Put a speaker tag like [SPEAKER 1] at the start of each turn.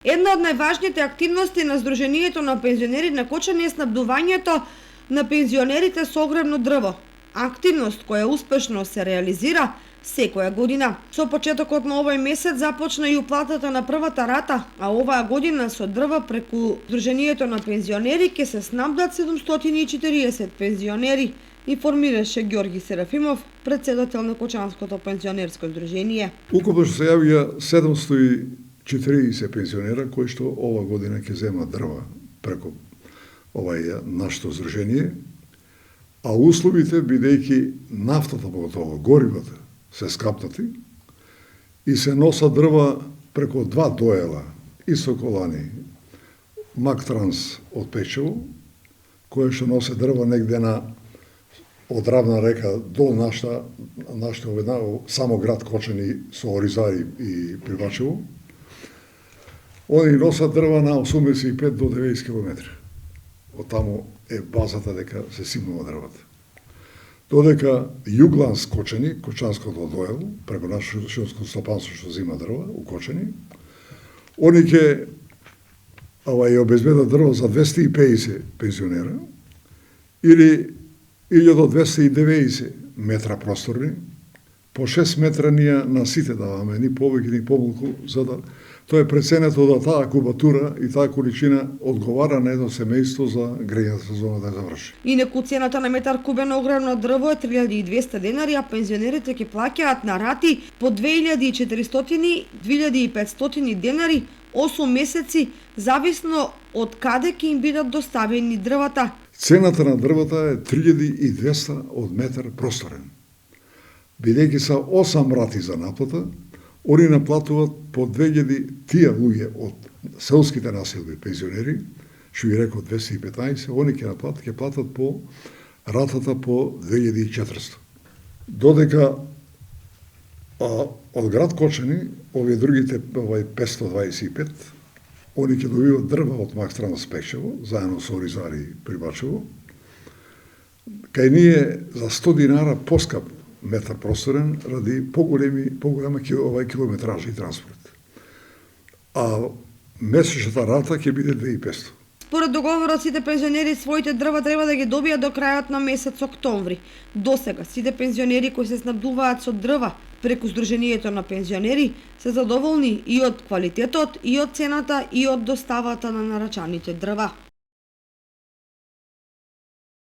[SPEAKER 1] Една од најважните активности на Сдруженијето на пензионери на Кочани е снабдувањето на пензионерите со огревно дрво. Активност која успешно се реализира секоја година. Со почетокот на овој месец започна и уплатата на првата рата, а оваа година со дрва преку Сдруженијето на пензионери ќе се снабдат 740 пензионери, информираше Ѓорги Серафимов, председател на Кочанското пензионерско здружение.
[SPEAKER 2] Укупно се јавија 740 пензионера кои што ова година ќе земат дрва преку нашето здружение, а условите, бидејќи нафтата, поготово горивата, се скапнати и се носат дрва преку два доела, Истоколани, Мактранс од Печево, која што носе дрва негде од Равна река до нашата само град Кочани со Оризари и Привачево. Они носат дрва на 85 до 90 км. Од таму е базата дека се симнува дрвата. Додека Југланс Кочани, Кочанското доел, преку нашето шумско стопанство што зима дрва у Кочани, они ќе обезбедат дрво за 250 пензионера или 1290 метра просторни, по 6 метра ние на сите даваме, ни повеќе, ни помалку, за да тоа е преценето да таа кубатура и таа количина одговара на едно семејство за грејната сезона да заврши.
[SPEAKER 1] Инаку цената на метар кубен огревно дрво е 3200 денари, а пензионерите ќе плаќаат на рати по 2400, 2500 денари 8 месеци, зависно од каде ќе им бидат доставени дрвата.
[SPEAKER 2] Цената на дрвата е 3200 од метар просторен. Бидејќи се 8 рати за наплата, они наплатуваат по 2000 тие луѓе од селските населби пензионери, што ви реков 215, они ќе платат по ратата по 2400. Додека од град Кочани, овие другите 525, они ќе добиват дрва од Мактранс Печево, заедно со Оризари и Прибачево, кај ние за 100 динара поскап метар просторен ради поголема километража и транспорт. А месечната рата ќе биде 2500.
[SPEAKER 1] Според договорот, сите пензионери своите дрва треба да ги добијат до крајот на месец октомври. Досега, сите пензионери кои се снабдуваат со дрва преку Сдруженијето на пензионери се задоволни и од квалитетот, и од цената, и од доставата на нарачаните дрва.